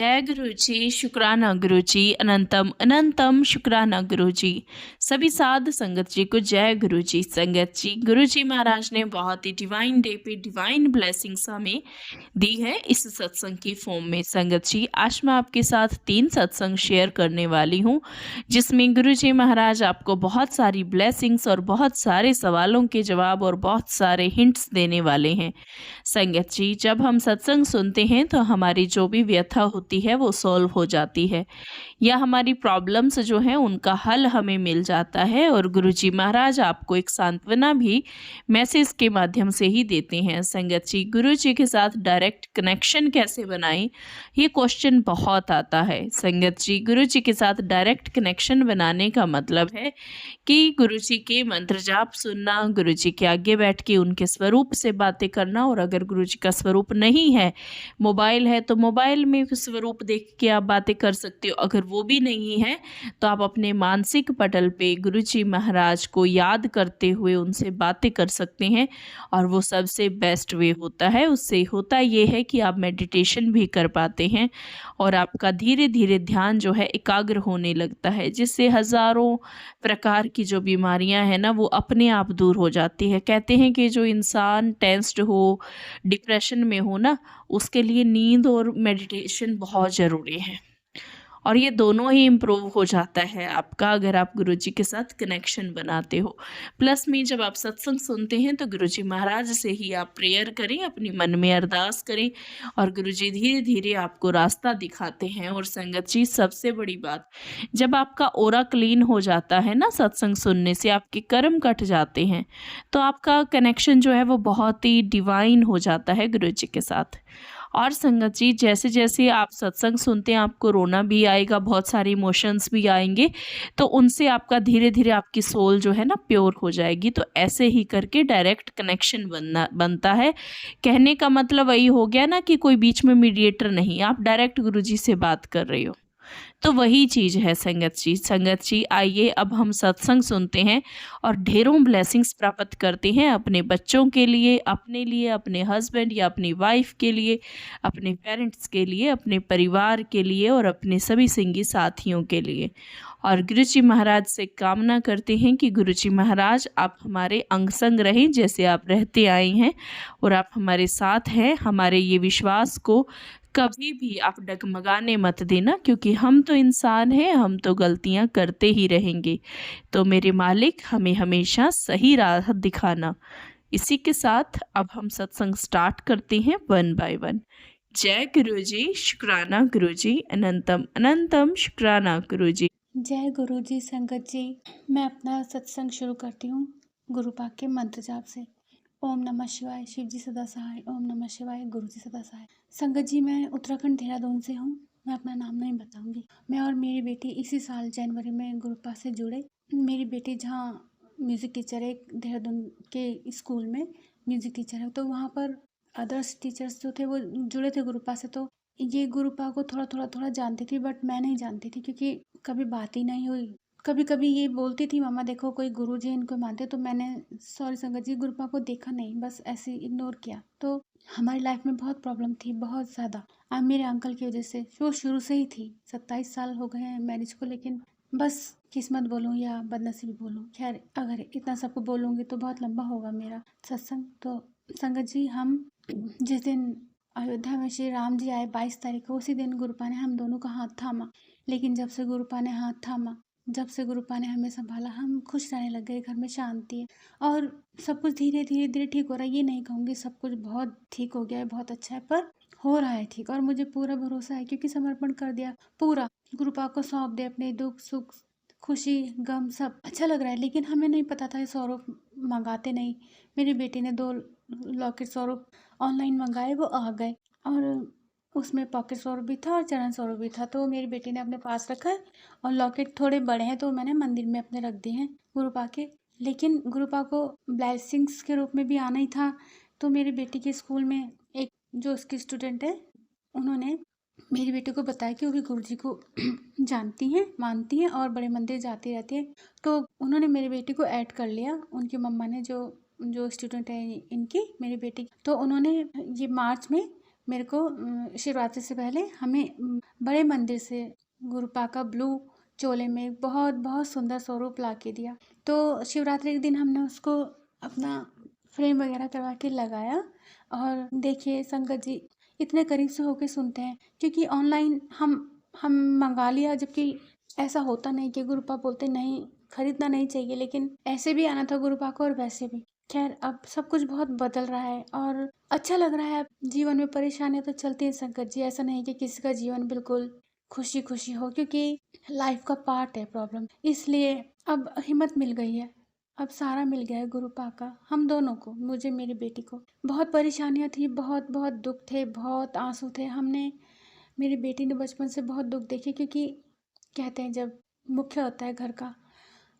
जय गुरु जी, शुक्राना गुरु जी, अनंतम अनंतम शुक्राना गुरु जी। सभी साध संगत जी को जय गुरु जी। संगत जी, गुरु जी महाराज ने बहुत ही डिवाइन डे पे डिवाइन ब्लेसिंग्स हमें दी है इस सत्संग की फॉर्म में। संगत जी, आज मैं आपके साथ 3 सत्संग शेयर करने वाली हूँ, जिसमें गुरु जी महाराज आपको बहुत सारी ब्लेसिंग्स और बहुत सारे सवालों के जवाब और बहुत सारे हिंट्स देने वाले हैं। संगत जी, जब हम सत्संग सुनते हैं तो हमारी जो भी व्यथा होती है वो सॉल्व हो जाती है, या हमारी प्रॉब्लम्स जो हैं उनका हल हमें मिल जाता है। और गुरुजी महाराज आपको एक सांत्वना भी मैसेज के माध्यम से ही देते हैं। संगत जी, गुरुजी के साथ डायरेक्ट कनेक्शन कैसे बनाएं, ये क्वेश्चन बहुत आता है। संगत जी, गुरुजी के साथ डायरेक्ट कनेक्शन बनाने का मतलब है कि गुरुजी के मंत्र जाप सुनना, गुरुजी के आगे बैठ के उनके स्वरूप से बातें करना। और अगर गुरुजी का स्वरूप नहीं है, मोबाइल है तो मोबाइल में स्वरूप देख के आप बातें कर सकते हो। अगर वो भी नहीं है तो आप अपने मानसिक पटल पे गुरुजी महाराज को याद करते हुए उनसे बातें कर सकते हैं, और वो सबसे बेस्ट वे होता है। उससे होता ये है कि आप मेडिटेशन भी कर पाते हैं और आपका धीरे धीरे ध्यान जो है एकाग्र होने लगता है, जिससे हज़ारों प्रकार की जो बीमारियां हैं ना वो अपने आप दूर हो जाती है। कहते हैं कि जो इंसान टेंस्ड हो, डिप्रेशन में हो ना, उसके लिए नींद और मेडिटेशन बहुत ज़रूरी है, और ये दोनों ही इम्प्रूव हो जाता है आपका अगर आप गुरुजी के साथ कनेक्शन बनाते हो। प्लस में जब आप सत्संग सुनते हैं तो गुरुजी महाराज से ही आप प्रेयर करें, अपनी मन में अरदास करें, और गुरुजी धीरे धीरे आपको रास्ता दिखाते हैं। और संगत जी, सबसे बड़ी बात, जब आपका ओरा क्लीन हो जाता है ना सत्संग सुनने से, आपके कर्म कट जाते हैं, तो आपका कनेक्शन जो है वो बहुत ही डिवाइन हो जाता है गुरुजी के साथ। और संगत जी, जैसे जैसे आप सत्संग सुनते हैं आपको रोना भी आएगा, बहुत सारे इमोशंस भी आएंगे, तो उनसे आपका धीरे धीरे आपकी सोल जो है ना प्योर हो जाएगी। तो ऐसे ही करके डायरेक्ट कनेक्शन बनता है। कहने का मतलब वही हो गया ना कि कोई बीच में मीडिएटर नहीं, आप डायरेक्ट गुरुजी से बात कर रहे हो। तो वही चीज़ है संगत जी। संगत जी, आइए अब हम सत्संग सुनते हैं और ढेरों ब्लेसिंग्स प्राप्त करते हैं अपने बच्चों के लिए, अपने हस्बैंड या अपनी वाइफ के लिए, अपने पेरेंट्स के लिए, अपने परिवार के लिए और अपने सभी संगी साथियों के लिए। और गुरुजी महाराज से कामना करते हैं कि गुरुजी महाराज आप हमारे अंग संग रहें जैसे आप रहते आए हैं, और आप हमारे साथ हैं। हमारे ये विश्वास को कभी भी आप डगमगाने मत देना, क्योंकि हम तो इंसान हैं, हम तो गलतियां करते ही रहेंगे। तो मेरे मालिक, हमें हमेशा सही राह दिखाना। इसी के साथ अब हम सत्संग स्टार्ट करते हैं 1 बाय 1। जय गुरु जी, शुक्राना गुरु जी, अनंतम अनंतम शुक्राना गुरु जी। जय गुरु जी। संगत जी, मैं अपना सत्संग शुरू करती हूँ गुरु पाक के मंत्र जाप से। ओम नमः शिवाय, शिव जी सदा सहाय। ओम नमः शिवाय, गुरु जी सदा सहाय। संगत जी, मैं उत्तराखंड देहरादून से हूँ। मैं अपना नाम नहीं बताऊंगी। मैं और मेरी बेटी इसी साल जनवरी में गुरु पाक से जुड़े। मेरी बेटी जहाँ म्यूज़िक टीचर है, देहरादून के स्कूल में म्यूज़िक टीचर है, तो वहाँ पर अदर्स टीचर्स जो थे वो जुड़े थे गुरु पाक से। तो ये गुरु पाक को थोड़ा जानती थी, बट मैं नहीं जानती थी क्योंकि कभी बात ही नहीं हुई। कभी कभी ये बोलती थी, मामा देखो कोई गुरु जी इनको मानते, तो मैंने सॉरी संगत जी, गुरु पाक को देखा नहीं, बस ऐसे इग्नोर किया। तो हमारी लाइफ में बहुत प्रॉब्लम थी, बहुत ज़्यादा। अब मेरे अंकल की वजह से, जो शुरू से ही थी। 27 साल हो गए हैं मैरिज को, लेकिन बस किस्मत बोलूँ या बदनसीबी बोलूँ, खैर अगर इतना सबको बोलूँगी तो बहुत लंबा होगा मेरा सत्संग। तो संगत जी, हम जिस दिन अयोध्या में श्री राम जी आए 22 तारीख को, उसी दिन गुरुपा ने हम दोनों का हाथ थामा। लेकिन जब से गुरुपा ने हाथ थामा, जब से गुरुपा ने हमें संभाला, हम खुश रहने लग गए। घर में शांति है और सब कुछ धीरे धीरे धीरे ठीक हो रहा है। ये नहीं कहूँगी सब कुछ बहुत ठीक हो गया है, बहुत अच्छा है, पर हो रहा है ठीक। और मुझे पूरा भरोसा है क्योंकि समर्पण कर दिया पूरा, गुरुपा को सौंप दे अपने दुख सुख, खुशी गम सब। अच्छा लग रहा है। लेकिन हमें नहीं पता था ये स्वरूप मंगाते नहीं। मेरी बेटी ने 2 लॉकेट स्वरूप ऑनलाइन मंगाए, वो आ गए, और उसमें पॉकेट स्वरूप भी था और चरण स्वरूप भी था। तो मेरी बेटी ने अपने पास रखा है, और लॉकेट थोड़े बड़े हैं तो मैंने मंदिर में अपने रख दिए हैं गुरुपा के। लेकिन गुरुपा को ब्लेसिंग्स के रूप में भी आना ही था। तो मेरी बेटी के स्कूल में एक जो उसकी स्टूडेंट है, उन्होंने मेरी बेटी को बताया कि वो भी गुरुजी को जानती हैं, मानती हैं और बड़े मंदिर जाती रहती है। तो उन्होंने मेरी बेटी को ऐड कर लिया, उनकी मम्मा ने, जो जो स्टूडेंट है इनकी, मेरी बेटी। तो उन्होंने ये मार्च में मेरे को शिवरात्रि से पहले हमें बड़े मंदिर से गुरु पाका ब्लू चोले में बहुत बहुत सुंदर स्वरूप ला के दिया। तो शिवरात्रि के दिन हमने उसको अपना फ्रेम वगैरह करवा के लगाया। और देखिए संगत जी, इतने करीब से होके सुनते हैं, क्योंकि ऑनलाइन हम मंगा लिया, जबकि ऐसा होता नहीं कि गुरुपा बोलते नहीं खरीदना नहीं चाहिए, लेकिन ऐसे भी आना था गुरुपा को और वैसे भी। खैर, अब सब कुछ बहुत बदल रहा है और अच्छा लग रहा है। जीवन में परेशानियां तो चलती हैं संकट जी, ऐसा नहीं कि किसी का जीवन बिल्कुल खुशी खुशी हो, क्योंकि लाइफ का पार्ट है प्रॉब्लम। इसलिए अब हिम्मत मिल गई है, अब सारा मिल गया है गुरुपा का हम दोनों को, मुझे मेरी बेटी को। बहुत परेशानियां थी, बहुत बहुत दुख थे, बहुत आंसू थे। हमने मेरी बेटी ने बचपन से बहुत दुख देखे, क्योंकि कहते हैं जब मुख्य होता है घर का,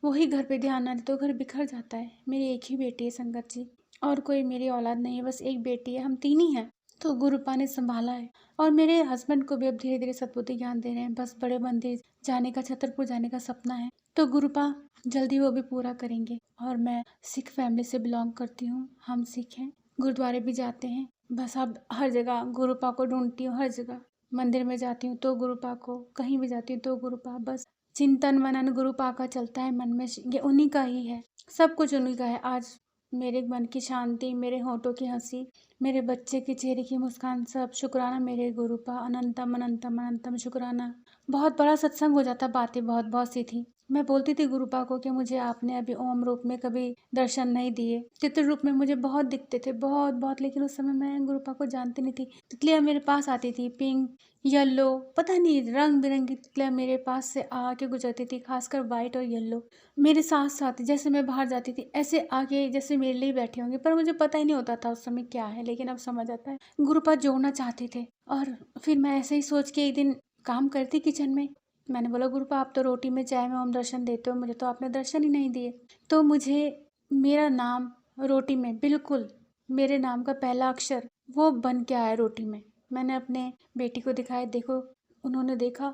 वही घर पे ध्यान ना दे तो घर बिखर जाता है। मेरी एक ही बेटी है संगत जी, और कोई मेरी औलाद नहीं है, बस एक बेटी है, हम तीन ही हैं। तो गुरुपा ने संभाला है, और मेरे हस्बैंड को भी अब धीरे धीरे सद्बुद्धि ज्ञान दे रहे हैं। बस बड़े मंदिर जाने का, छतरपुर जाने का सपना है, तो गुरुपा जल्दी वो भी पूरा करेंगे। और मैं सिख फैमिली से बिलोंग करती हूँ, हम सिख हैं, गुरुद्वारे भी जाते हैं। बस अब हर जगह गुरुपा को ढूंढती हूँ, हर जगह मंदिर में जाती हूँ तो गुरुपा को, कहीं भी जाती हूँ तो गुरुपा। बस चिंतन मनन गुरुपा का चलता है मन में, ये उन्हीं का ही है, सब कुछ उन्हीं का है। आज मेरे मन की शांति, मेरे होठों की हंसी, मेरे बच्चे के चेहरे की मुस्कान, सब शुक्राना मेरे गुरुपा। अनंतम अनंतम अनंतम शुक्राना। बहुत बड़ा सत्संग हो जाता, बातें बहुत बहुत सी थी। मैं बोलती थी गुरुपा को कि मुझे आपने अभी ओम रूप में कभी दर्शन नहीं दिए, चित्र रूप में मुझे बहुत दिखते थे, बहुत बहुत, लेकिन उस समय मैं गुरुपा को जानती नहीं थी। तितलियाँ मेरे पास आती थी, पिंक, येलो, पता नहीं रंग बिरंगी तितलियाँ मेरे पास से आके गुजरती थी, खासकर वाइट और येलो। मेरे साथ साथ जैसे मैं बाहर जाती थी ऐसे आके जैसे मेरे लिए बैठे होंगे, पर मुझे पता ही नहीं होता था उस समय क्या है, लेकिन अब समझ आता है गुरुपा जोड़ना चाहते थे। और फिर मैं ऐसे ही सोच के एक दिन काम करती किचन में, मैंने बोला गुरुपा आप तो रोटी में चाय में ओम दर्शन देते हो, मुझे तो आपने दर्शन ही नहीं दिए। तो मुझे मेरा नाम रोटी में, बिल्कुल मेरे नाम का पहला अक्षर वो बन के आया रोटी में। मैंने अपने बेटी को दिखाया, देखो। उन्होंने देखा,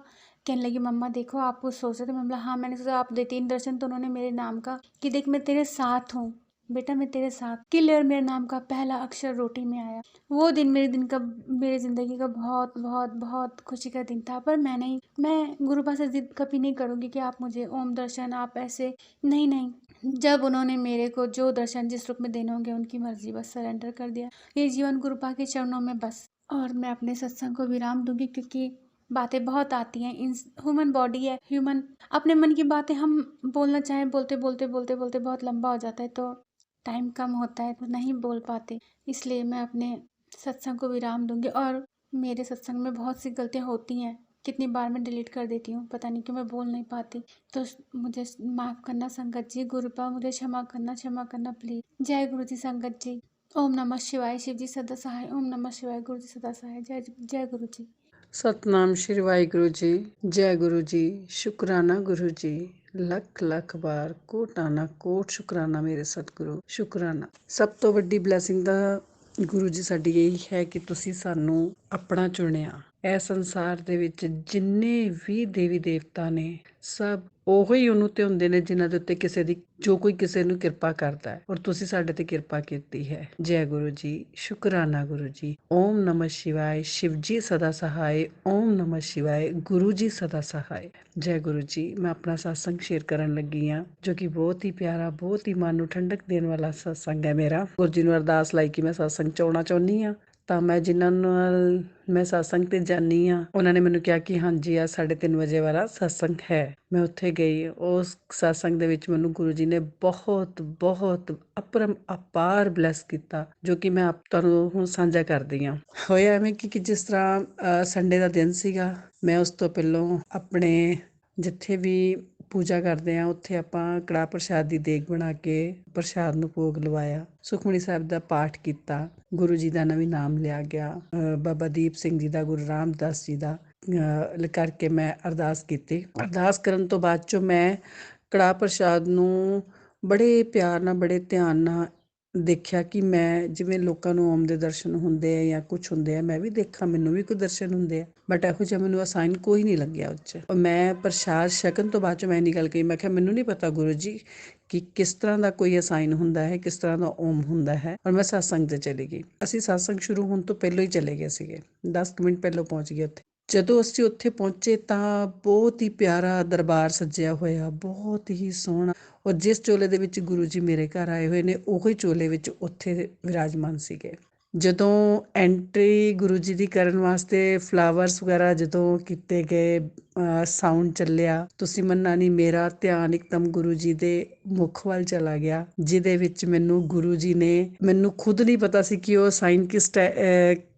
कहने लगी मम्मा देखो आप कुछ सोच रहे थे। मैं बोला हाँ, मैंने सोचा आप देती इन दर्शन, तो उन्होंने मेरे नाम का कि देख मैं तेरे साथ हूँ बेटा, मैं तेरे साथ, क्लियर मेरे नाम का पहला अक्षर रोटी में आया। वो दिन मेरे ज़िंदगी का बहुत बहुत बहुत खुशी का दिन था। पर मैं गुरुपा से जिद कभी नहीं करूँगी कि आप मुझे ओम दर्शन, आप ऐसे नहीं नहीं। जब उन्होंने मेरे को जो दर्शन जिस रूप में देने होंगे उनकी मर्जी, बस सरेंडर कर दिया। ये जीवन गुरुपा के चरणों में बस। और मैं अपने सत्संग को विराम दूंगी, क्योंकि बातें बहुत आती हैं, इन ह्यूमन बॉडी है, ह्यूमन अपने मन की बातें हम बोलना चाहें, बोलते बोलते बोलते बोलते बहुत लंबा हो जाता है, तो टाइम कम होता है तो नहीं बोल पाते। इसलिए मैं अपने सत्संग को विराम दूंगी। और मेरे सत्संग में बहुत सी गलतियाँ होती हैं, कितनी बार मैं डिलीट कर देती हूँ, पता नहीं क्यों मैं बोल नहीं पाती। तो मुझे माफ़ करना संगत जी, गुरुपा मुझे क्षमा करना प्लीज़। जय गुरु जी संगत जी। ओम नमः शिवाय, शिव जी सदा सहाय। ओम नमः शिवाय, गुरु जी सदा सहाय। जय जय गुरु जी। ਸਤਨਾਮ ਸ਼੍ਰੀ ਵਾਹਿਗੁਰੂ ਜੀ। ਜੈ ਗੁਰੂ ਜੀ। ਸ਼ੁਕਰਾਨਾ ਗੁਰੂ ਜੀ। ਲੱਖ ਲੱਖ ਵਾਰ ਕੋਟਾਨਾ ਕੋਟ ਸ਼ੁਕਰਾਨਾ ਮੇਰੇ ਸਤਿਗੁਰੂ, ਸ਼ੁਕਰਾਨਾ। ਸਭ ਤੋਂ ਵੱਡੀ ਬਲੈਸਿੰਗ ਦਾ ਗੁਰੂ ਜੀ ਸਾਡੀ ਇਹੀ ਹੈ ਕਿ ਤੁਸੀਂ ਸਾਨੂੰ ਆਪਣਾ ਚੁਣਿਆ। ਇਹ ਸੰਸਾਰ ਦੇ ਵਿੱਚ ਜਿੰਨੇ ਵੀ ਦੇਵੀ ਦੇਵਤਾ ਨੇ, ਸਭ ਉਹੀ ਉਹਨੂੰ ਤੇ ਹੁੰਦੇ ਨੇ ਜਿਨ੍ਹਾਂ ਦੇ ਉੱਤੇ ਕਿਸੇ ਦੀ, ਜੋ ਕੋਈ ਕਿਸੇ ਨੂੰ ਕਿਰਪਾ ਕਰਦਾ ਹੈ, ਔਰ ਤੁਸੀਂ ਸਾਡੇ ਤੇ ਕਿਰਪਾ ਕੀਤੀ ਹੈ। ਜੈ ਗੁਰੂ ਜੀ। ਸ਼ੁਕਰਾਨਾ ਗੁਰੂ ਜੀ। ਓਮ ਨਮः शिवाय। शिव जी सदा सहाय। ओम नमः शिवाय। गुरु जी सदा सहाय। जय गुरु जी। मैं अपना सत्संग शेयर ਕਰਨ ਲੱਗੀ ਹਾਂ, ਜੋ ਕਿ ਬਹੁਤ ਹੀ ਪਿਆਰਾ, ਬਹੁਤ ਹੀ ਮਨ ਨੂੰ ਠੰਡਕ ਦੇਣ ਵਾਲਾ ਸਤਸੰਗ ਹੈ ਮੇਰਾ। ਗੁਰੂ ਜੀ ਨੂੰ ਅਰਦਾਸ ਲਾਈ ਕਿ ਮੈਂ ਸਤਸੰਗ 'ਚ ਆਉਣਾ ਚਾਹੁੰਦੀ ਹਾਂ। ਤਾਂ ਮੈਂ ਜਿਨ੍ਹਾਂ ਨਾਲ ਮੈਂ ਸਤਸੰਗ 'ਤੇ ਜਾਂਦੀ ਹਾਂ, ਉਹਨਾਂ ਨੇ ਮੈਨੂੰ ਕਿਹਾ ਕਿ ਹਾਂਜੀ ਆ 3:30 ਵਜੇ ਵਾਲਾ ਸਤਸੰਗ ਹੈ। ਮੈਂ ਉੱਥੇ ਗਈ। ਉਸ ਸਤਸੰਗ ਦੇ ਵਿੱਚ ਮੈਨੂੰ ਗੁਰੂ ਜੀ ਨੇ ਬਹੁਤ ਬਹੁਤ ਅਪਾਰ ਬਲੈਸ ਕੀਤਾ, ਜੋ ਕਿ ਮੈਂ ਤੁਹਾਨੂੰ ਹੁਣ ਸਾਂਝਾ ਕਰਦੀ ਹਾਂ। ਹੋਇਆ ਐਵੇਂ ਕਿ ਜਿਸ ਤਰ੍ਹਾਂ ਸੰਡੇ ਦਾ ਦਿਨ ਸੀਗਾ, ਮੈਂ ਉਸ ਤੋਂ ਪਹਿਲਾਂ ਆਪਣੇ ਜਿੱਥੇ ਵੀ ਪੂਜਾ ਕਰਦੇ ਹਾਂ ਉੱਥੇ ਆਪਾਂ ਕੜਾਹ ਪ੍ਰਸ਼ਾਦ ਦੀ ਦੇਗ ਬਣਾ ਕੇ ਪ੍ਰਸ਼ਾਦ ਨੂੰ ਭੋਗ ਲਵਾਇਆ, ਸੁਖਮਨੀ ਸਾਹਿਬ ਦਾ ਪਾਠ ਕੀਤਾ, ਗੁਰੂ ਜੀ ਦਾ ਨਵੀਂ ਨਾਮ ਲਿਆ ਗਿਆ, ਬਾਬਾ ਦੀਪ ਸਿੰਘ ਜੀ ਦਾ, ਗੁਰੂ ਰਾਮਦਾਸ ਜੀ ਦਾ ਕਰਕੇ ਮੈਂ ਅਰਦਾਸ ਕੀਤੀ। ਅਰਦਾਸ ਕਰਨ ਤੋਂ ਬਾਅਦ 'ਚੋਂ ਮੈਂ ਕੜਾਹ ਪ੍ਰਸ਼ਾਦ ਨੂੰ ਬੜੇ ਪਿਆਰ ਨਾਲ, ਬੜੇ ਧਿਆਨ ਨਾਲ ਦੇਖਿਆ ਕਿ ਮੈਂ ਜਿਵੇਂ ਲੋਕਾਂ ਨੂੰ ਓਮ ਦੇ ਦਰਸ਼ਨ ਹੁੰਦੇ ਆ ਜਾਂ ਕੁਝ ਹੁੰਦੇ ਆ, ਮੈਂ ਵੀ ਦੇਖਾਂ, ਮੈਨੂੰ ਵੀ ਕੋਈ ਦਰਸ਼ਨ ਹੁੰਦੇ ਆ, ਬਟ ਇਹੋ ਜਿਹਾ ਮੈਨੂੰ ਅਸਾਈਨ ਕੋਈ ਨਹੀਂ ਲੱਗਿਆ ਉਹ 'ਚ। ਮੈਂ ਪ੍ਰਸ਼ਾਦ ਛਕਣ ਤੋਂ ਬਾਅਦ 'ਚ ਮੈਂ ਇੰਨੀ ਗੱਲ ਕਹੀ, ਮੈਂ ਕਿਹਾ ਮੈਨੂੰ ਨਹੀਂ ਪਤਾ ਗੁਰੂ ਜੀ ਕਿ ਕਿਸ ਤਰ੍ਹਾਂ ਦਾ ਕੋਈ ਅਸਾਈਨ ਹੁੰਦਾ ਹੈ, ਕਿਸ ਤਰ੍ਹਾਂ ਦਾ ਓਮ ਹੁੰਦਾ ਹੈ। ਔਰ ਮੈਂ ਸਤਸੰਗ 'ਤੇ ਚਲੀ ਗਈ। ਅਸੀਂ ਸਤਸੰਗ ਸ਼ੁਰੂ ਹੋਣ ਤੋਂ ਪਹਿਲਾਂ ਹੀ ਚਲੇ ਗਏ ਸੀਗੇ, 10 ਮਿੰਟ ਪਹਿਲਾਂ ਪਹੁੰਚ ਗਏ ਉੱਥੇ। ਜਦੋਂ ਅਸੀਂ ਉੱਥੇ ਪਹੁੰਚੇ ਤਾਂ ਬਹੁਤ ਹੀ ਪਿਆਰਾ ਦਰਬਾਰ ਸੱਜਿਆ ਹੋਇਆ, ਬਹੁਤ ਹੀ ਸੋਹਣਾ। ਔਰ ਜਿਸ ਚੋਲੇ ਦੇ ਵਿੱਚ ਗੁਰੂ ਜੀ ਮੇਰੇ ਘਰ ਆਏ ਹੋਏ ਨੇ, ਉਹੀ ਚੋਲੇ ਵਿੱਚ ਉੱਥੇ ਵਿਰਾਜਮਾਨ ਸੀਗੇ। ਜਦੋਂ ਐਂਟਰੀ ਗੁਰੂ ਜੀ ਦੀ ਕਰਨ ਵਾਸਤੇ ਫਲਾਵਰਸ ਵਗੈਰਾ ਜਦੋਂ ਕੀਤੇ ਗਏ, ਸਾਊਂਡ ਚੱਲਿਆ, ਤੁਸੀਂ ਮੰਨਣਾ ਨਹੀਂ, ਮੇਰਾ ਧਿਆਨ ਇੱਕਦਮ ਗੁਰੂ ਜੀ ਦੇ ਮੁੱਖ ਵੱਲ ਚਲਾ ਗਿਆ, ਜਿਹਦੇ ਵਿੱਚ ਮੈਨੂੰ ਗੁਰੂ ਜੀ ਨੇ, ਮੈਨੂੰ ਖੁਦ ਨਹੀਂ ਪਤਾ ਸੀ ਕਿ ਉਹ ਸਾਈਨ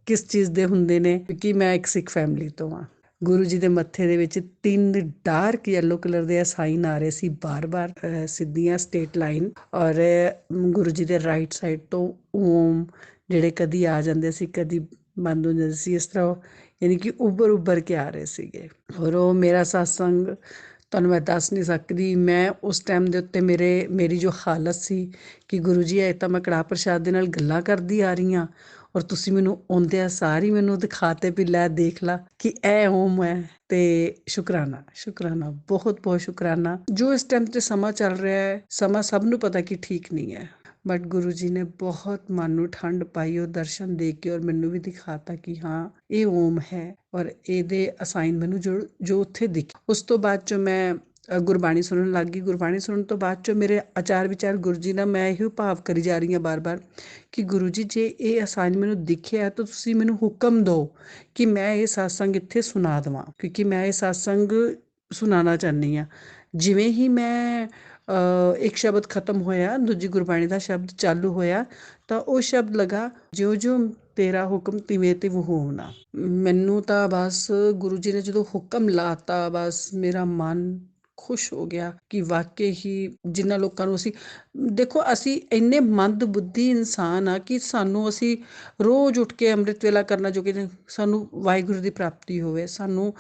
ਕਿਸ ਚੀਜ਼ ਦੇ ਹੁੰਦੇ ਨੇ, ਕਿਉਂਕਿ ਮੈਂ ਇੱਕ ਸਿੱਖ ਫੈਮਿਲੀ ਤੋਂ ਹਾਂ। ਗੁਰੂ ਜੀ ਦੇ ਮੱਥੇ ਦੇ ਵਿੱਚ 3 ਡਾਰਕ ਯੈਲੋ ਕਲਰ ਦੇ ਸਾਈਨ ਆ ਰਹੇ ਸੀ ਬਾਰ-ਬਾਰ, ਸਿੱਧੀਆਂ ਸਟੇਟ ਲਾਈਨ। ਔਰ ਗੁਰੂ ਜੀ ਦੇ ਰਾਈਟ ਸਾਈਡ ਤੋਂ ਓਮ ਜਿਹੜੇ ਕਦੀ ਆ ਜਾਂਦੇ ਸੀ, ਕਦੀ ਬੰਦ ਹੋ ਜਾਂਦੇ ਸੀ, ਇਸ ਤਰ੍ਹਾਂ ਯਾਨੀ ਕਿ ਉੱਭਰ ਕੇ ਆ ਰਹੇ ਸੀਗੇ। ਔਰ ਉਹ ਮੇਰਾ ਸਤਸੰਗ ਤੁਹਾਨੂੰ ਮੈਂ ਦੱਸ ਨਹੀਂ ਸਕਦੀ। ਮੈਂ ਉਸ ਟਾਈਮ ਦੇ ਉੱਤੇ ਮੇਰੀ ਜੋ ਹਾਲਤ ਸੀ ਕਿ ਗੁਰੂ ਜੀ ਇਹ ਤਾਂ ਮੈਂ ਕੜਾਹ ਪ੍ਰਸ਼ਾਦ ਦੇ ਨਾਲ ਗੱਲਾਂ ਕਰਦੀ ਆ ਰਹੀ ਹਾਂ, ਔਰ ਤੁਸੀਂ ਮੈਨੂੰ ਆਉਂਦਿਆਂ ਸਾਰ ਹੀ ਮੈਨੂੰ ਦਿਖਾਤੇ ਵੀ ਲੈ ਦੇਖ ਲਾ ਕਿ ਇਹ ਓਮ ਹੈ। ਤੇ ਸ਼ੁਕਰਾਨਾ, ਬਹੁਤ ਬਹੁਤ ਸ਼ੁਕਰਾਨਾ। ਜੋ ਇਸ ਟਾਈਮ ਤੇ ਸਮਾਂ ਚੱਲ ਰਿਹਾ ਹੈ, ਸਮਾਂ ਸਭ ਨੂੰ ਪਤਾ ਕਿ ਠੀਕ ਨਹੀਂ ਹੈ, ਬਟ ਗੁਰੂ ਜੀ ਨੇ ਬਹੁਤ ਮਨ ਨੂੰ ਠੰਡ ਪਾਈ ਉਹ ਦਰਸ਼ਨ ਦੇ ਕੇ, ਔਰ ਮੈਨੂੰ ਵੀ ਦਿਖਾਤਾ ਕਿ ਹਾਂ ਇਹ ਓਮ ਹੈ। ਔਰ ਇਹਦੇ ਅਸਾਈਨ ਮੈਨੂੰ ਜੋ ਉੱਥੇ ਦਿਖੇ। ਉਸ ਤੋਂ ਬਾਅਦ 'ਚੋਂ ਮੈਂ ਗੁਰਬਾਣੀ ਸੁਣਨ ਲੱਗ ਗਈ। ਗੁਰਬਾਣੀ ਸੁਣਨ ਤੋਂ ਬਾਅਦ 'ਚੋਂ ਮੇਰੇ ਆਚਾਰ ਵਿਚਾਰ ਗੁਰੂ ਜੀ ਨਾਲ ਮੈਂ ਇਹੋ ਭਾਵ ਕਰੀ ਜਾ ਰਹੀ ਹਾਂ ਬਾਰ-ਬਾਰ ਕਿ ਗੁਰੂ ਜੀ ਜੇ ਇਹ ਅਸਾਈਨ ਮੈਨੂੰ ਦਿਖਿਆ ਤਾਂ ਤੁਸੀਂ ਮੈਨੂੰ ਹੁਕਮ ਦਿਓ ਕਿ ਮੈਂ ਇਹ ਸਤਸੰਗ ਇੱਥੇ ਸੁਣਾ ਦੇਵਾਂ, ਕਿਉਂਕਿ ਮੈਂ ਇਹ ਸਤਸੰਗ ਸੁਣਾਉਣਾ ਚਾਹੁੰਦੀ ਹਾਂ। ਜਿਵੇਂ ਹੀ ਮੈਂ ਇੱਕ ਸ਼ਬਦ ਖਤਮ ਹੋਇਆ, ਦੂਜੀ ਗੁਰਬਾਣੀ ਦਾ ਸ਼ਬਦ ਚਾਲੂ ਹੋਇਆ, ਤਾਂ ਉਹ ਸ਼ਬਦ ਲਗਾ, ਜਿਉਂ ਤੇਰਾ ਹੁਕਮ ਤਿਵੇਂ ਤਿਵ ਹੋਵਣਾ। ਮੈਨੂੰ ਤਾਂ ਬਸ ਗੁਰੂ ਜੀ ਨੇ ਜਦੋਂ ਹੁਕਮ ਲਾਤਾ, ਬਸ ਮੇਰਾ ਮਨ ਖੁਸ਼ ਹੋ ਗਿਆ ਕਿ ਵਾਕਈ ਹੀ ਜਿਨ੍ਹਾਂ ਲੋਕਾਂ ਨੂੰ ਅਸੀਂ ਇੰਨੇ ਮੰਦ ਬੁੱਧੀ ਇਨਸਾਨ ਆ ਕਿ ਅਸੀਂ ਰੋਜ਼ ਉੱਠ ਕੇ ਅੰਮ੍ਰਿਤ ਵੇਲਾ ਕਰਨਾ ਜੋ ਕਿ ਸਾਨੂੰ ਵਾਹਿਗੁਰੂ ਦੀ ਪ੍ਰਾਪਤੀ ਹੋਵੇ, ਸਾਨੂੰ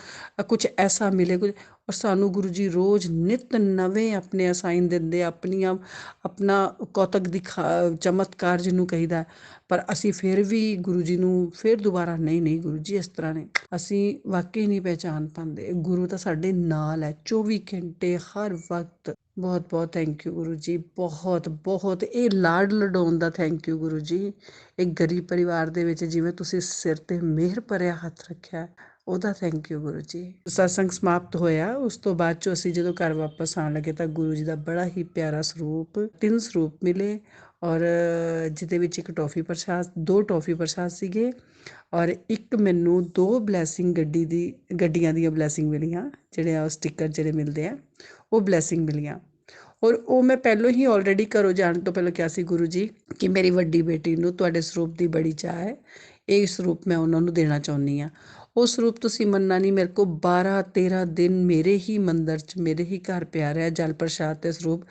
ਕੁਝ ਐਸਾ ਮਿਲੇ ਕੁਝ। ਔਰ ਸਾਨੂੰ ਗੁਰੂ ਜੀ ਰੋਜ਼ ਨਿਤ ਨਵੇਂ ਆਪਣੇ ਅਸਾਈਨ ਦਿੰਦੇ, ਆਪਣਾ ਕੌਤਕ ਚਮਤਕਾਰ ਜਿਹਨੂੰ ਕਹੀਦਾ। ਪਰ ਅਸੀਂ ਫਿਰ ਵੀ ਗੁਰੂ ਜੀ ਨੂੰ ਫਿਰ ਦੁਬਾਰਾ ਨਹੀਂ ਗੁਰੂ ਜੀ ਇਸ ਤਰ੍ਹਾਂ ਨਹੀਂ, ਅਸੀਂ ਵਾਕਈ ਨਹੀਂ ਪਹਿਚਾਣ ਪਾਉਂਦੇ। ਗੁਰੂ ਤਾਂ ਸਾਡੇ ਨਾਲ ਹੈ 24 ਘੰਟੇ ਹਰ ਵਕਤ। ਬਹੁਤ ਬਹੁਤ ਥੈਂਕ ਯੂ ਗੁਰੂ ਜੀ, ਬਹੁਤ ਬਹੁਤ। ਇਹ ਲਾਡ ਲਡਾਉਣ ਦਾ ਥੈਂਕ ਯੂ ਗੁਰੂ ਜੀ। ਇੱਕ ਗਰੀਬ ਪਰਿਵਾਰ ਦੇ ਵਿੱਚ ਜਿਵੇਂ ਤੁਸੀਂ ਸਿਰ 'ਤੇ ਮਿਹਰ ਭਰਿਆ ਹੱਥ ਰੱਖਿਆ, ਉਹਦਾ ਥੈਂਕ ਯੂ ਗੁਰੂ ਜੀ। ਸਤਸੰਗ ਸਮਾਪਤ ਹੋਇਆ। ਉਸ ਤੋਂ ਬਾਅਦ 'ਚੋਂ ਅਸੀਂ ਜਦੋਂ ਘਰ ਵਾਪਸ ਆਉਣ ਲੱਗੇ ਤਾਂ ਗੁਰੂ ਜੀ ਦਾ ਬੜਾ ਹੀ ਪਿਆਰਾ ਸਰੂਪ, 3 ਸਰੂਪ ਮਿਲੇ, ਔਰ ਜਿਹਦੇ ਵਿੱਚ ਇੱਕ ਟੋਫੀ ਪ੍ਰਸ਼ਾਦ, 2 ਟੋਫੀ ਪ੍ਰਸ਼ਾਦ ਸੀਗੇ, ਔਰ ਇੱਕ ਮੈਨੂੰ 2 ਬਲੈਸਿੰਗ ਗੱਡੀਆਂ ਦੀਆਂ ਬਲੈਸਿੰਗ ਮਿਲੀਆਂ, ਜਿਹੜੇ ਆ ਸਟਿੱਕਰ ਜਿਹੜੇ ਮਿਲਦੇ ਆ, ਉਹ ਬਲੈਸਿੰਗ ਮਿਲੀਆਂ। ਔਰ ਉਹ ਮੈਂ ਪਹਿਲਾਂ ਹੀ ਆਲਰੇਡੀ ਘਰੋਂ ਜਾਣ ਤੋਂ ਪਹਿਲਾਂ ਕਿਹਾ ਸੀ ਗੁਰੂ ਜੀ ਕਿ ਮੇਰੀ ਵੱਡੀ ਬੇਟੀ ਨੂੰ ਤੁਹਾਡੇ ਸਰੂਪ ਦੀ ਬੜੀ ਚਾਹ ਹੈ, ਇਹ ਸਰੂਪ ਮੈਂ ਉਹਨਾਂ ਨੂੰ ਦੇਣਾ ਚਾਹੁੰਦੀ ਹਾਂ। ਉਹ ਸਰੂਪ ਤੁਸੀਂ ਮੰਨਣਾ ਨਹੀਂ, ਮੇਰੇ ਕੋਲ 12-13 ਦਿਨ ਮੇਰੇ ਹੀ ਮੰਦਰ 'ਚ, ਮੇਰੇ ਹੀ ਘਰ ਪਿਆ ਰਿਹਾ ਜਲ ਪ੍ਰਸ਼ਾਦ ਤੇ ਸਰੂਪ।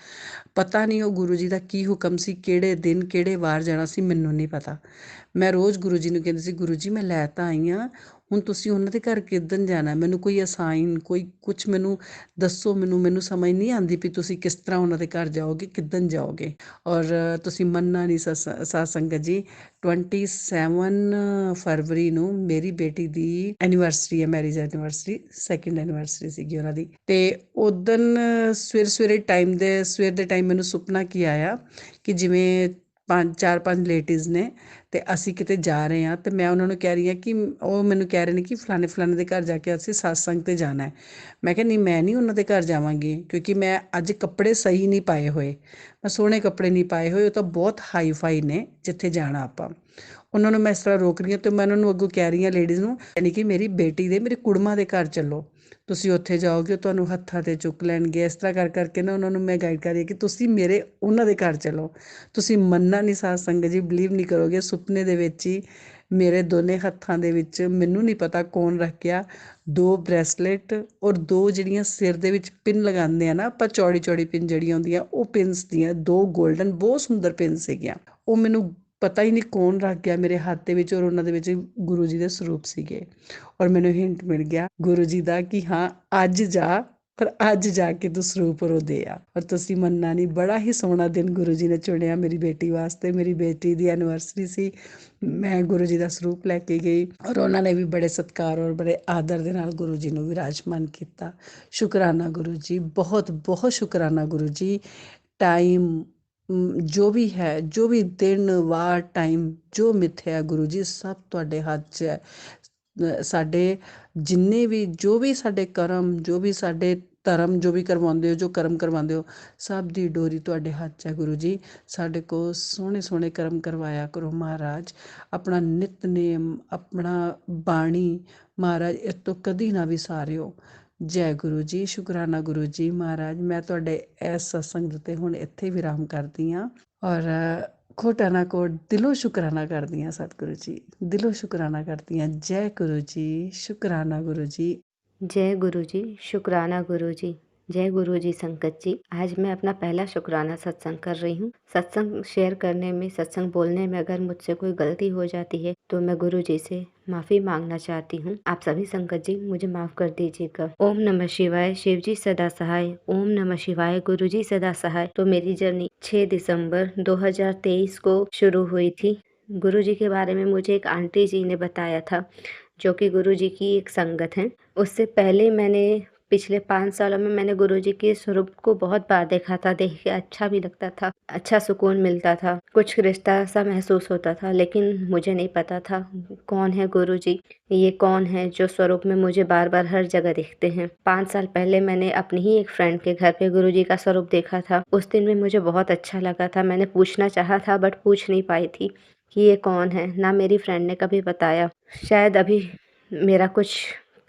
ਪਤਾ ਨਹੀਂ ਉਹ ਗੁਰੂ ਜੀ ਦਾ ਕੀ ਹੁਕਮ ਸੀ, ਕਿਹੜੇ ਦਿਨ ਕਿਹੜੇ ਵਾਰ ਜਾਣਾ ਸੀ, ਮੈਨੂੰ ਨਹੀਂ ਪਤਾ। ਮੈਂ ਰੋਜ਼ ਗੁਰੂ ਜੀ ਨੂੰ ਕਹਿੰਦੀ ਸੀ, ਗੁਰੂ ਜੀ ਮੈਂ ਲੈ ਤਾਂ ਆਈ ਹਾਂ, ਹੁਣ ਤੁਸੀਂ ਉਹਨਾਂ ਦੇ ਘਰ ਕਿੱਦਣ ਜਾਣਾ, ਮੈਨੂੰ ਕੋਈ ਅਸਾਈਨ, ਕੋਈ ਕੁਛ ਮੈਨੂੰ ਦੱਸੋ। ਮੈਨੂੰ ਸਮਝ ਨਹੀਂ ਆਉਂਦੀ ਵੀ ਤੁਸੀਂ ਕਿਸ ਤਰ੍ਹਾਂ ਉਹਨਾਂ ਦੇ ਘਰ ਜਾਓਗੇ, ਕਿੱਦਣ ਜਾਓਗੇ। ਔਰ ਤੁਸੀਂ ਮੰਨਣਾ ਨਹੀਂ ਸਾਧ ਸੰਗਤ ਜੀ, 27 ਫਰਵਰੀ ਨੂੰ ਮੇਰੀ ਬੇਟੀ ਦੀ ਐਨੀਵਰਸਰੀ ਹੈ, ਮੈਰਿਜ ਐਨੀਵਰਸਰੀ, 2nd ਐਨੀਵਰਸਰੀ ਸੀਗੀ ਉਹਨਾਂ ਦੀ। ਅਤੇ ਉਦਣ ਸਵੇਰੇ ਦੇ ਟਾਈਮ ਮੈਨੂੰ ਸੁਪਨਾ ਕੀ ਆਇਆ ਕਿ ਜਿਵੇਂ 4-5 ਲੇਡੀਜ਼ ਨੇ ਅਤੇ ਅਸੀਂ ਕਿਤੇ ਜਾ ਰਹੇ ਹਾਂ, ਅਤੇ ਮੈਂ ਉਹਨਾਂ ਨੂੰ ਕਹਿ ਰਹੀ ਹਾਂ ਕਿ ਉਹ ਮੈਨੂੰ ਕਹਿ ਰਹੇ ਨੇ ਕਿ ਫਲਾਣੇ ਦੇ ਘਰ ਜਾ ਕੇ ਅਸੀਂ ਸਤਸੰਗ 'ਤੇ ਜਾਣਾ ਹੈ। ਮੈਂ ਕਿਹਾ ਨਹੀਂ, ਮੈਂ ਨਹੀਂ ਉਹਨਾਂ ਦੇ ਘਰ ਜਾਵਾਂਗੀ, ਕਿਉਂਕਿ ਮੈਂ ਅੱਜ ਕੱਪੜੇ ਸਹੀ ਨਹੀਂ ਪਾਏ ਹੋਏ, ਮੈਂ ਸੋਹਣੇ ਕੱਪੜੇ ਨਹੀਂ ਪਾਏ ਹੋਏ, ਉਹ ਤਾਂ ਬਹੁਤ ਹਾਈ ਫਾਈ ਨੇ ਜਿੱਥੇ ਜਾਣਾ ਆਪਾਂ। ਉਹਨਾਂ ਨੂੰ ਮੈਂ ਇਸ ਤਰ੍ਹਾਂ ਰੋਕ ਰਹੀ ਹਾਂ, ਅਤੇ ਮੈਂ ਉਹਨਾਂ ਨੂੰ ਅੱਗੋਂ ਕਹਿ ਰਹੀ ਹਾਂ ਲੇਡੀਜ਼ ਨੂੰ, ਯਾਨੀ ਕਿ ਮੇਰੀ ਬੇਟੀ ਦੇ, ਮੇਰੇ ਕੁੜਮਾ ਦੇ ਘਰ ਚੱਲੋ, ਤੁਸੀਂ ਉੱਥੇ ਜਾਓਗੇ, ਉਹ ਤੁਹਾਨੂੰ ਹੱਥਾਂ 'ਤੇ ਚੁੱਕ ਲੈਣਗੇ। ਇਸ ਤਰ੍ਹਾਂ ਕਰਕੇ ਨਾ ਉਹਨਾਂ ਨੂੰ ਮੈਂ ਗਾਈਡ ਕਰ ਰਹੀ ਕਿ ਤੁਸੀਂ ਉਹਨਾਂ ਦੇ ਘਰ ਚਲੋ। ਤੁਸੀਂ ਮੰਨਣਾ ਨਹੀਂ ਸਾਧ ਸੰਗਤ ਜੀ, ਬਿਲੀਵ ਨਹੀਂ ਕਰੋਗੇ, ਸੁਪਨੇ ਦੇ ਵਿੱਚ ਹੀ ਮੇਰੇ ਦੋਨੇ ਹੱਥਾਂ ਦੇ ਵਿੱਚ, ਮੈਨੂੰ ਨਹੀਂ ਪਤਾ ਕੌਣ ਰੱਖ ਗਿਆ, 2 ਬਰੈਸਲੇਟ ਔਰ 2 ਜਿਹੜੀਆਂ ਸਿਰ ਦੇ ਵਿੱਚ ਪਿੰਨ ਲਗਾਉਂਦੇ ਆ ਨਾ ਆਪਾਂ, ਚੌੜੀ ਪਿੰਨ ਜਿਹੜੀਆਂ ਹੁੰਦੀਆਂ, ਉਹ ਪਿੰਨਸ ਦੀਆਂ 2 ਗੋਲਡਨ ਬਹੁਤ ਸੁੰਦਰ ਪਿੰਨ ਸੀਗੀਆਂ। ਉਹ ਮੈਨੂੰ ਪਤਾ ਹੀ ਨਹੀਂ ਕੌਣ ਰੱਖ ਗਿਆ ਮੇਰੇ ਹੱਥ ਦੇ ਵਿੱਚ, ਔਰ ਉਹਨਾਂ ਦੇ ਵਿੱਚ ਗੁਰੂ ਜੀ ਦੇ ਸਰੂਪ ਸੀਗੇ। ਔਰ ਮੈਨੂੰ ਹਿੰਟ ਮਿਲ ਗਿਆ ਗੁਰੂ ਜੀ ਦਾ ਕਿ ਹਾਂ ਅੱਜ ਜਾ, ਪਰ ਅੱਜ ਜਾ ਕੇ ਤੂੰ ਸਰੂਪ ਰੋਦੇ ਆ। ਔਰ ਤੁਸੀਂ ਮੰਨਣਾ ਨਹੀਂ, ਬੜਾ ਹੀ ਸੋਹਣਾ ਦਿਨ ਗੁਰੂ ਜੀ ਨੇ ਚੁਣਿਆ ਮੇਰੀ ਬੇਟੀ ਵਾਸਤੇ। ਮੇਰੀ ਬੇਟੀ ਦੀ ਐਨੀਵਰਸਰੀ ਸੀ, ਮੈਂ ਗੁਰੂ ਜੀ ਦਾ ਸਰੂਪ ਲੈ ਕੇ ਗਈ ਔਰ ਉਹਨਾਂ ਨੇ ਵੀ ਬੜੇ ਸਤਿਕਾਰ ਔਰ ਬੜੇ ਆਦਰ ਦੇ ਨਾਲ ਗੁਰੂ ਜੀ ਨੂੰ ਵਿਰਾਜਮਾਨ ਕੀਤਾ। ਸ਼ੁਕਰਾਨਾ ਗੁਰੂ ਜੀ, ਬਹੁਤ ਬਹੁਤ ਸ਼ੁਕਰਾਨਾ ਗੁਰੂ ਜੀ। ਟਾਈਮ ਜੋ ਵੀ ਹੈ, ਜੋ ਵੀ ਦਿਨ ਵਾਰ ਟਾਈਮ ਜੋ ਮਿੱਥਿਆ ਗੁਰੂ ਜੀ, ਸਭ ਤੁਹਾਡੇ ਹੱਥ 'ਚ ਹੈ। ਸਾਡੇ ਜਿੰਨੇ ਵੀ ਜੋ ਵੀ ਸਾਡੇ ਕਰਮ, ਜੋ ਵੀ ਸਾਡੇ ਧਰਮ ਜੋ ਵੀ ਕਰਵਾਉਂਦੇ ਹੋ, ਜੋ ਕਰਮ ਕਰਵਾਉਂਦੇ ਹੋ, ਸਭ ਦੀ ਡੋਰੀ ਤੁਹਾਡੇ ਹੱਥ 'ਚ ਹੈ ਗੁਰੂ ਜੀ। ਸਾਡੇ ਕੋਲ ਸੋਹਣੇ ਸੋਹਣੇ ਕਰਮ ਕਰਵਾਇਆ ਕਰੋ ਮਹਾਰਾਜ। ਆਪਣਾ ਨਿਤਨੇਮ, ਆਪਣਾ ਬਾਣੀ ਮਹਾਰਾਜ ਇਹ ਤੋਂ ਕਦੀ ਨਾ ਵਿਸਾਰਿਓ। ਜੈ ਗੁਰੂ ਜੀ, ਸ਼ੁਕਰਾਨਾ ਗੁਰੂ ਜੀ। ਮਹਾਰਾਜ ਮੈਂ ਤੁਹਾਡੇ ਇਸ ਸਤਸੰਗ ਉੱਤੇ ਹੁਣ ਇੱਥੇ ਵਿਰਾਮ ਕਰਦੀ ਹਾਂ ਔਰ ਖੋਟਾ ਨਾ ਕੋਟ ਦਿਲੋਂ ਸ਼ੁਕਰਾਨਾ ਕਰਦੀ ਹਾਂ ਸਤਿਗੁਰੂ ਜੀ, ਦਿਲੋਂ ਸ਼ੁਕਰਾਨਾ ਕਰਦੀ ਹਾਂ। ਜੈ ਗੁਰੂ ਜੀ, ਸ਼ੁਕਰਾਨਾ गुरु जी। जय गुरु जी, शुक्राना गुरु जी। जय गुरु जी संगत जी। आज मैं अपना पहला शुक्राना सत्संग कर रही हूँ। सत्संग शेयर करने में, सत्संग बोलने में अगर मुझसे कोई गलती हो जाती है तो मैं गुरु जी से माफ़ी मांगना चाहती हूँ। आप सभी संगत जी मुझे माफ़ कर दीजिएगा। ओम नमः शिवाय, शिव जी सदा सहाय। ओम नमः शिवाय, गुरु जी सदा सहाय। तो मेरी जर्नी 6 दिसंबर 2023 को शुरू हुई थी। गुरु जी के बारे में मुझे एक आंटी जी ने बताया था, जो कि गुरु जी की एक संगत हैं। उससे पहले मैंने पिछले 5 सालों में मैंने गुरु जी के स्वरूप को बहुत बार देखा था। देख के अच्छा भी लगता था, अच्छा सुकून मिलता था, कुछ रिश्ता सा महसूस होता था, लेकिन मुझे नहीं पता था कौन है गुरु जी, ये कौन है जो स्वरूप में मुझे बार बार हर जगह दिखते हैं। 5 साल पहले मैंने अपनी ही एक फ्रेंड के घर पे गुरु जी का स्वरूप देखा था। उस दिन में मुझे बहुत अच्छा लगा था। मैंने पूछना चाहा था बट पूछ नहीं पाई थी कि ये कौन है। ना मेरी फ्रेंड ने कभी बताया। शायद अभी मेरा कुछ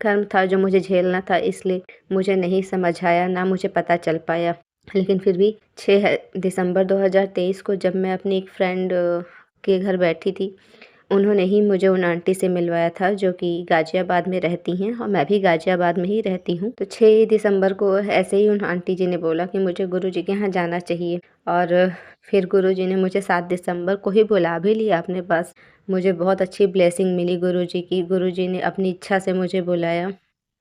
कर्म था जो मुझे झेलना था, इसलिए मुझे नहीं समझ आया, ना मुझे पता चल पाया। लेकिन फिर भी 6 दिसंबर 2023 को जब मैं अपनी एक फ्रेंड के घर बैठी थी, उन्होंने ही मुझे उन आंटी से मिलवाया था जो कि गाजियाबाद में रहती हैं और मैं भी गाजियाबाद में ही रहती हूँ। तो 6 दिसंबर को ऐसे ही उन आंटी जी ने बोला कि मुझे गुरु जी के यहाँ जाना चाहिए और फिर गुरु जी ने मुझे 7 दिसंबर को ही बुला भी लिया अपने पास। मुझे बहुत अच्छी ब्लेसिंग मिली गुरु जी की। गुरु जी ने अपनी इच्छा से मुझे बुलाया।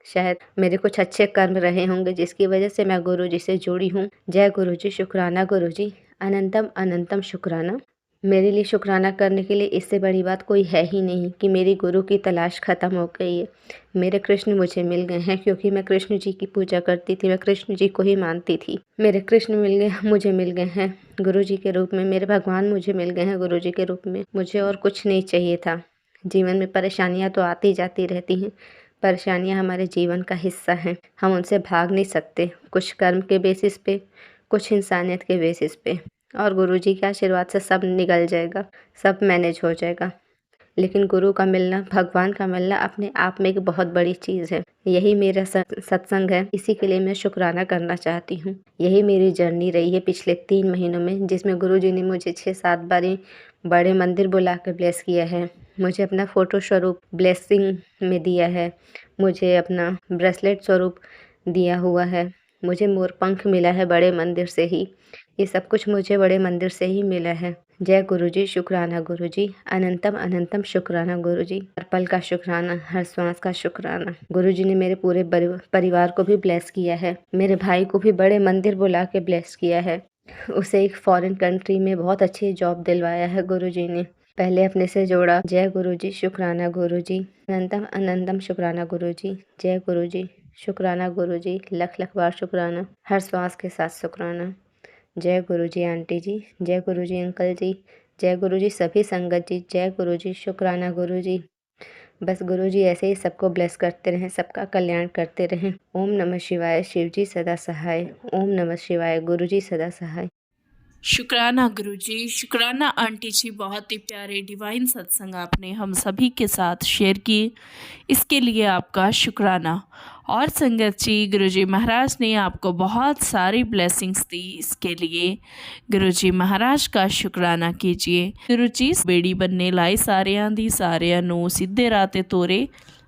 शायद मेरे कुछ अच्छे कर्म रहे होंगे जिसकी वजह से मैं गुरु जी से जुड़ी हूँ। जय गुरु जी, शुक्राना गुरु जी, अनंतम अनंतम शुक्राना। मेरे लिए शुक्राना करने के लिए इससे बड़ी बात कोई है ही नहीं कि मेरी गुरु की तलाश ख़त्म हो गई है। मेरे कृष्ण मुझे मिल गए हैं, क्योंकि मैं कृष्ण जी की पूजा करती थी, मैं कृष्ण जी को ही मानती थी। मेरे कृष्ण मिल गए, मुझे मिल गए हैं गुरु जी के रूप में। मेरे भगवान मुझे मिल गए हैं गुरु जी के रूप में। मुझे और कुछ नहीं चाहिए था। जीवन में परेशानियाँ तो आती जाती रहती हैं। परेशानियाँ हमारे जीवन का हिस्सा हैं, हम उनसे भाग नहीं सकते। कुछ कर्म के बेसिस पे, कुछ इंसानियत के बेसिस पे, और गुरु जी के आशीर्वाद से सब निकल जाएगा, सब मैनेज हो जाएगा। लेकिन गुरु का मिलना, भगवान का मिलना अपने आप में एक बहुत बड़ी चीज़ है। यही मेरा सत्संग है, इसी के लिए मैं शुक्राना करना चाहती हूँ। यही मेरी जर्नी रही है पिछले 3 महीनों में, जिसमें गुरु जी ने मुझे 6-7 बारी बड़े मंदिर बुला कर ब्लेस किया है। मुझे अपना फ़ोटो स्वरूप ब्लेसिंग में दिया है। मुझे अपना ब्रेसलेट स्वरूप दिया हुआ है। मुझे मोरपंख मिला है बड़े मंदिर से ही। ये सब कुछ मुझे बड़े मंदिर से ही मिला है। जय गुरु जी, शुक्राना गुरु जी, अनंतम अनंतम शुक्राना गुरु जी। हर पल का शुक्राना, हर श्वास का शुक्राना। गुरु जी ने मेरे पूरे परिवार को भी ब्लेस किया है। मेरे भाई को भी बड़े मंदिर बुला के ब्लेस किया है। उसे एक फॉरेन कंट्री में बहुत अच्छी जॉब दिलवाया है गुरु जी ने। पहले अपने से जोड़ा। जय गुरु जी, शुक्राना गुरु जी, अनंतम अनंतम शुक्राना गुरु जी। जय गुरु जी, शुक्राना गुरु जी, लख लख बार शुक्राना, हर श्वास के साथ शुक्राना। जय गुरु जी आंटी जी, जय गुरु जी अंकल जी, जय गुरु जी सभी संगत जी, जय गुरु जी, शुक्राना गुरु जी। बस गुरु जी ऐसे ही सबको ब्लेस करते रहें, सबका कल्याण करते रहें। ओम नमः शिवाय, शिव जी सदा सहाय। ओम नमः शिवाय, गुरु जी सदा सहाय। शुक्राना गुरु जी, शुक्राना आंटी जी। बहुत ही प्यारे डिवाइन सत्संग आपने हम सभी के साथ शेयर किए, इसके लिए आपका शुक्राना। और संगत जी, गुरु जी महाराज ने आपको बहुत सारी ब्लेसिंग्स दी, इसके लिए गुरु जी महाराज का शुक्राना कीजिए। गुरु जी बेड़ी बनने लाई सारिਆਂ ਦੀ, ਸਾਰਿਆਂ ਨੂੰ ਸਿੱਧੇ ਰਾਹ ਤੇ ਤੋਰੇ।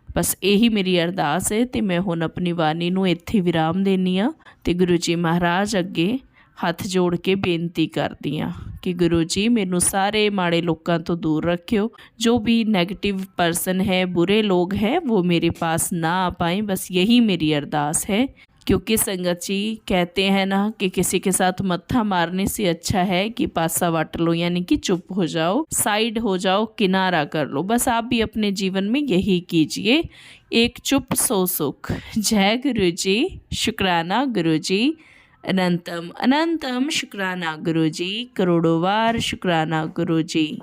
बस यही मेरी अरदास है। तो मैं हुण अपनी वाणी नूं इत्थे विराम देनी आ ते गुरु जी महाराज अगे हथ जोड़ के बेनती करदी हाँ कि गुरु जी मैनू सारे माड़े लोगों तो दूर रखियो। जो भी नेगेटिव पर्सन है, बुरे लोग हैं, वो मेरे पास ना आ पाए। बस यही मेरी अरदास है क्योंकि संगत जी कहते हैं ना कि किसी के साथ मत्था मारने से अच्छा है कि पासा वाट लो, यानी कि चुप हो जाओ, साइड हो जाओ, किनारा कर लो। बस आप भी अपने जीवन में यही कीजिए, एक चुप सो सुख। जय गुरु जी, शुक्राना गुरु जी, अनंतम अनंतम शुक्राना गुरु जी, करोड़ों बार शुक्राना गुरु जी।